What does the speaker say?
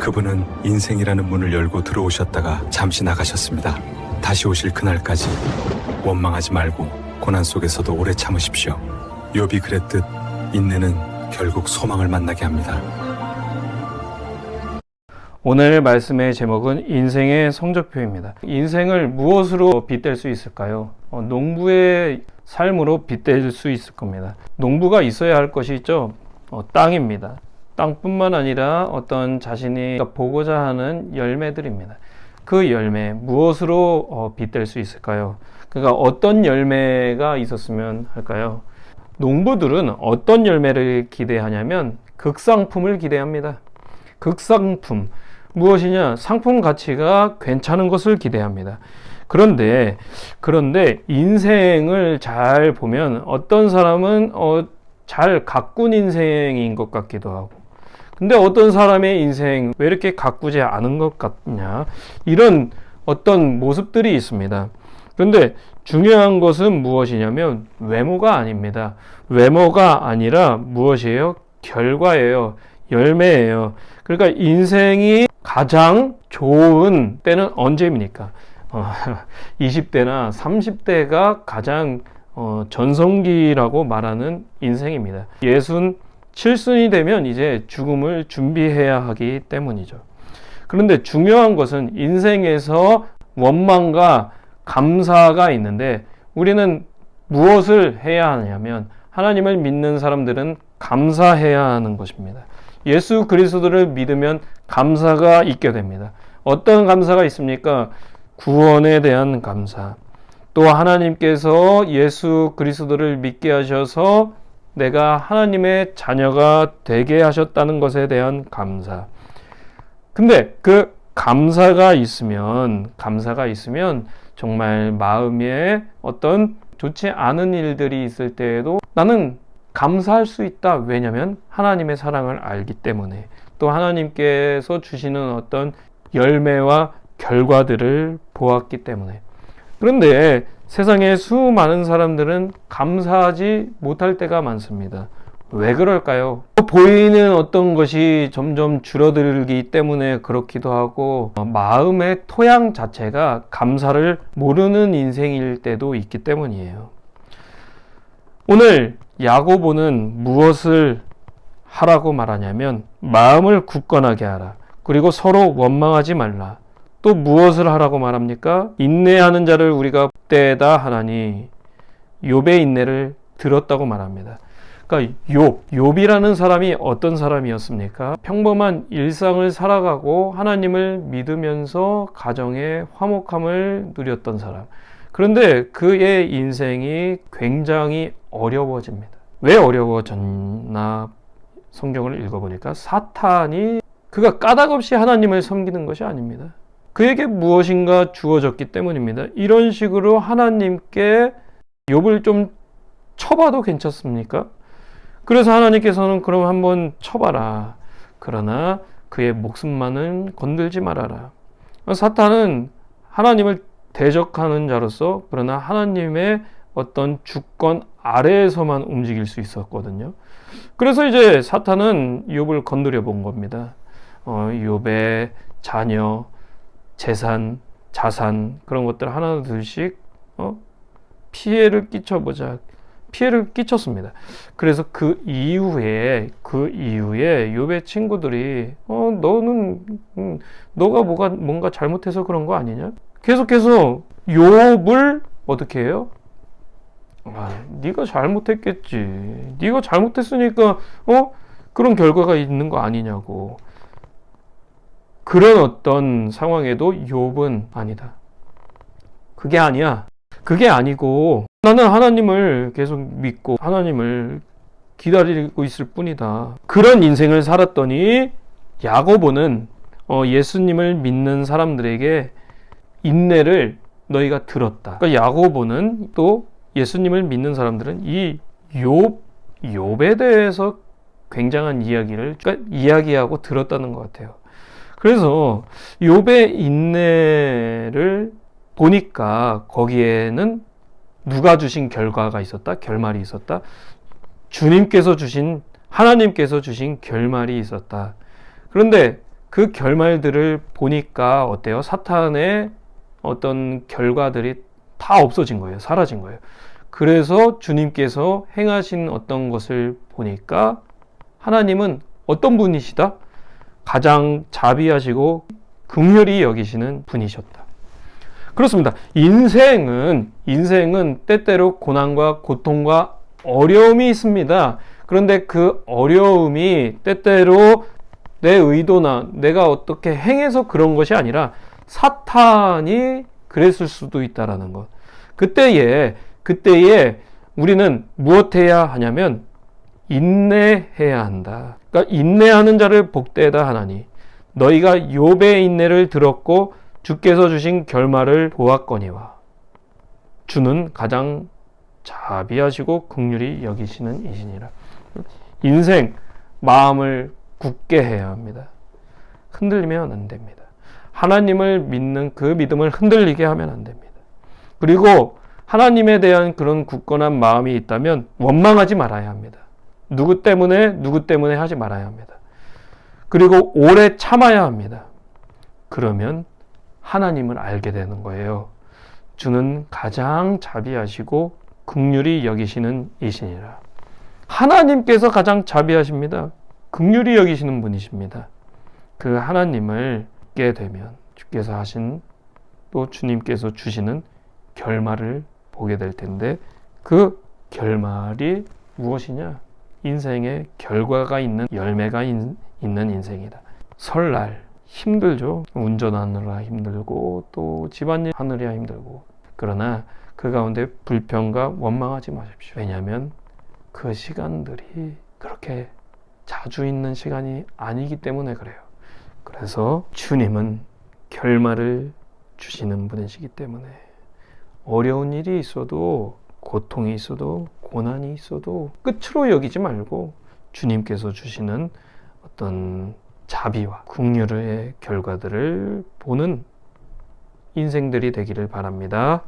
그분은 인생이라는 문을 열고 들어오셨다가 잠시 나가셨습니다. 다시 오실 그날까지 원망하지 말고 고난 속에서도 오래 참으십시오. 욥이 그랬듯 인내는 결국 소망을 만나게 합니다. 오늘 말씀의 제목은 인생의 성적표입니다. 인생을 무엇으로 빗댈 수 있을까요? 농부의 삶으로 빗댈 수 있을 겁니다. 농부가 있어야 할 것이 있죠. 땅입니다. 땅뿐만 아니라 어떤 자신이 보고자 하는 열매들입니다. 그 열매 무엇으로 빗댈 수 있을까요? 그러니까 어떤 열매가 있었으면 할까요? 농부들은 어떤 열매를 기대하냐면 극상품을 기대합니다. 극상품 무엇이냐? 상품 가치가 괜찮은 것을 기대합니다. 그런데 인생을 잘 보면 어떤 사람은 잘 가꾼 인생인 것 같기도 하고, 근데 어떤 사람의 인생 왜 이렇게 가꾸지 않은 것 같냐, 이런 어떤 모습들이 있습니다. 그런데 중요한 것은 무엇이냐면 외모가 아닙니다. 외모가 아니라 무엇이에요? 결과예요. 열매예요. 그러니까 인생이 가장 좋은 때는 언제입니까? 20대나 30대가 가장 전성기라고 말하는 인생입니다. 67순이 되면 이제 죽음을 준비해야 하기 때문이죠. 그런데 중요한 것은 인생에서 원망과 감사가 있는데, 우리는 무엇을 해야 하냐면 하나님을 믿는 사람들은 감사해야 하는 것입니다. 예수 그리스도를 믿으면 감사가 있게 됩니다. 어떤 감사가 있습니까? 구원에 대한 감사, 또 하나님께서 예수 그리스도를 믿게 하셔서 내가 하나님의 자녀가 되게 하셨다는 것에 대한 감사. 근데 그 감사가 있으면 정말 마음에 어떤 좋지 않은 일들이 있을 때에도 나는 감사할 수 있다. 왜냐하면 하나님의 사랑을 알기 때문에, 또 하나님께서 주시는 어떤 열매와 결과들을 보았기 때문에. 그런데 세상에 수많은 사람들은 감사하지 못할 때가 많습니다. 왜 그럴까요? 보이는 어떤 것이 점점 줄어들기 때문에 그렇기도 하고, 마음의 토양 자체가 감사를 모르는 인생일 때도 있기 때문이에요. 오늘 야고보는 무엇을 하라고 말하냐면 마음을 굳건하게 하라. 그리고 서로 원망하지 말라. 또 무엇을 하라고 말합니까? 인내하는 자를 우리가 때에다 하나니 욥의 인내를 들었다고 말합니다. 그러니까 욥이라는 사람이 어떤 사람이었습니까? 평범한 일상을 살아가고 하나님을 믿으면서 가정의 화목함을 누렸던 사람. 그런데 그의 인생이 굉장히 어려워집니다. 왜 어려워졌나? 성경을 읽어보니까 사탄이, 그가 까닭없이 하나님을 섬기는 것이 아닙니다. 그에게 무엇인가 주어졌기 때문입니다. 이런 식으로 하나님께 욥을 좀 쳐봐도 괜찮습니까? 그래서 하나님께서는 그럼 한번 쳐봐라. 그러나 그의 목숨만은 건들지 말아라. 사탄은 하나님을 대적하는 자로서, 그러나 하나님의 어떤 주권 아래에서만 움직일 수 있었거든요. 그래서 이제 사탄은 욥을 건드려 본 겁니다. 욥의 자녀, 재산, 자산, 그런 것들 하나 둘씩 피해를 끼쳐보자. 피해를 끼쳤습니다. 그래서 그 이후에 욥의 친구들이 너가 뭔가 잘못해서 그런 거 아니냐? 계속해서 욥을 어떻게 해요? 네가 잘못했겠지. 네가 잘못했으니까 그런 결과가 있는 거 아니냐고. 그런 어떤 상황에도 욥은 아니다. 그게 아니야. 그게 아니고 나는 하나님을 계속 믿고 하나님을 기다리고 있을 뿐이다. 그런 인생을 살았더니 야고보는 예수님을 믿는 사람들에게 인내를 너희가 들었다. 그러니까 야고보는, 또 예수님을 믿는 사람들은 이 욥에 대해서 굉장한 이야기를 이야기하고 들었다는 것 같아요. 그래서 욥의 인내를 보니까 거기에는 누가 주신 결과가 있었다? 결말이 있었다? 하나님께서 주신 결말이 있었다. 그런데 그 결말들을 보니까 어때요? 사탄의 어떤 결과들이 다 없어진 거예요. 사라진 거예요. 그래서 주님께서 행하신 어떤 것을 보니까 하나님은 어떤 분이시다? 가장 자비하시고 긍휼히 여기시는 분이셨다. 그렇습니다. 인생은 때때로 고난과 고통과 어려움이 있습니다. 그런데 그 어려움이 때때로 내 의도나 내가 어떻게 행해서 그런 것이 아니라 사탄이 그랬을 수도 있다라는 것. 그때에 우리는 무엇해야 하냐면 인내해야 한다. 그러니까 인내하는 자를 복되다 하나니 너희가 욥의 인내를 들었고 주께서 주신 결말을 보았거니와 주는 가장 자비하시고 긍휼히 여기시는 이시니라. 인생 마음을 굳게 해야 합니다. 흔들리면 안 됩니다. 하나님을 믿는 그 믿음을 흔들리게 하면 안 됩니다. 그리고 하나님에 대한 그런 굳건한 마음이 있다면 원망하지 말아야 합니다. 누구 때문에 하지 말아야 합니다. 그리고 오래 참아야 합니다. 그러면 하나님을 알게 되는 거예요. 주는 가장 자비하시고 긍휼히 여기시는 이시니라. 하나님께서 가장 자비하십니다. 긍휼히 여기시는 분이십니다. 그 하나님을 믿게 되면 주께서 하신 또 주님께서 주시는 결말을 보게 될 텐데 그 결말이 무엇이냐? 인생의 결과가 있는 열매가 있는 인생이다. 설날 힘들죠. 운전하느라 힘들고 또 집안일 하느라 힘들고. 그러나 그 가운데 불평과 원망하지 마십시오. 왜냐하면 그 시간들이 그렇게 자주 있는 시간이 아니기 때문에 그래요. 그래서 주님은 결말을 주시는 분이시기 때문에 어려운 일이 있어도 고통이 있어도 고난이 있어도 끝으로 여기지 말고 주님께서 주시는 어떤 자비와 긍휼의 결과들을 보는 인생들이 되기를 바랍니다.